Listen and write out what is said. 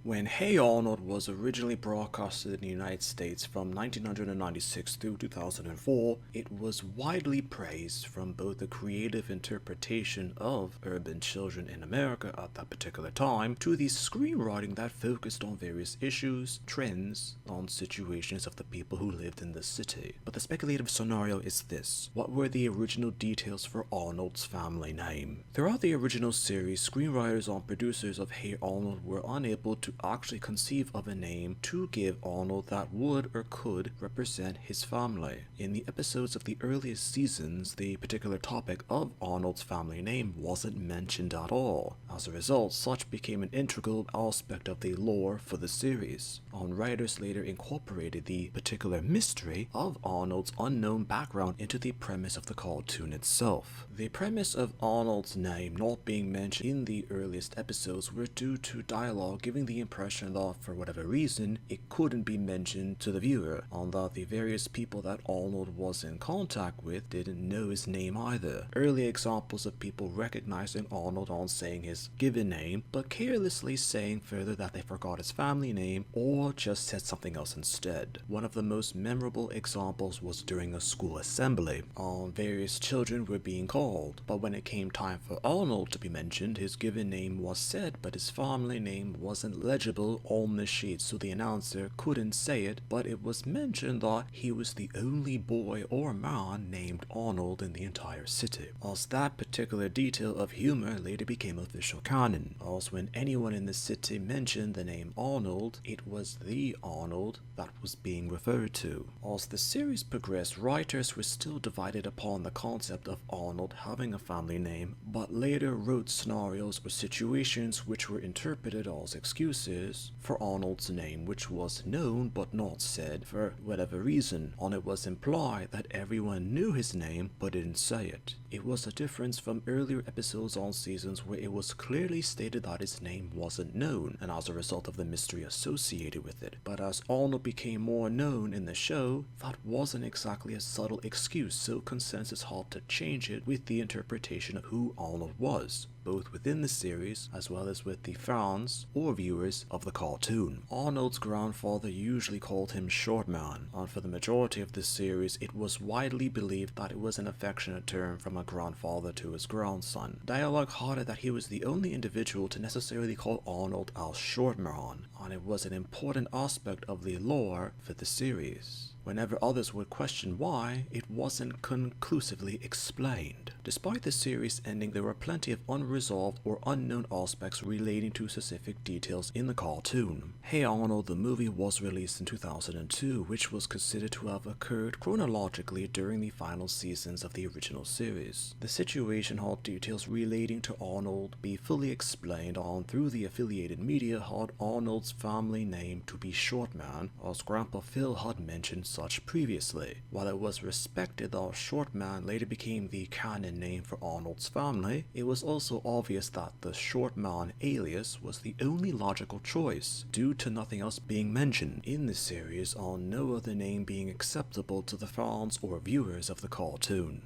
When Hey Arnold was originally broadcasted in the United States from 1996 through 2004, it was widely praised from both the creative interpretation of urban children in America at that particular time to the screenwriting that focused on various issues, trends, on situations of the people who lived in the city. But the speculative scenario is this: what were the original details for Arnold's family name? Throughout the original series, screenwriters and producers of Hey Arnold were unable to actually conceive of a name to give Arnold that would or could represent his family. In the episodes of the earliest seasons, the particular topic of Arnold's family name wasn't mentioned at all. As a result, such became an integral aspect of the lore for the series. Writers later incorporated the particular mystery of Arnold's unknown background into the premise of the cartoon itself. The premise of Arnold's name not being mentioned in the earliest episodes were due to dialogue giving the impression that for whatever reason it couldn't be mentioned to the viewer, and that the various people that Arnold was in contact with didn't know his name either. Early examples of people recognizing Arnold on saying his given name, but carelessly saying further that they forgot his family name or just said something else instead. One of the most memorable examples was during a school assembly. Various children were being called, but when it came time for Arnold to be mentioned, his given name was said, but his family name wasn't legible on the sheet, so the announcer couldn't say it, but it was mentioned that he was the only boy or man named Arnold in the entire city. As that particular detail of humor later became official canon, as when anyone in the city mentioned the name Arnold, it was the Arnold that was being referred to. As the series progressed, writers were still divided upon the concept of Arnold having a family name, but later wrote scenarios or situations which were interpreted as excuses for Arnold's name, which was known but not said for whatever reason, and it was implied that everyone knew his name but didn't say it. It was a difference from earlier episodes on seasons where it was clearly stated that his name wasn't known, and as a result of the mystery associated with it. But as Arnold became more known in the show, that wasn't exactly a subtle excuse, so consensus had to change it with the interpretation of who Arnold was, both within the series as well as with the fans or viewers of the cartoon. Arnold's grandfather usually called him Short Man, and for the majority of the series it was widely believed that it was an affectionate term from a grandfather to his grandson. Dialogue had it that he was the only individual to necessarily call Arnold as Short Man, and it was an important aspect of the lore for the series. Whenever others would question why, it wasn't conclusively explained. Despite the series ending, there were plenty of unresolved or unknown aspects relating to specific details in the cartoon. Hey Arnold the movie was released in 2002, which was considered to have occurred chronologically during the final seasons of the original series. The situation had details relating to Arnold be fully explained on through the affiliated media had Arnold's family name to be Short Man, as Grandpa Phil had mentioned such previously. While it was respected that Short Man later became the canon name for Arnold's family, it was also obvious that the Short Man alias was the only logical choice, due to nothing else being mentioned in the series and no other name being acceptable to the fans or viewers of the cartoon.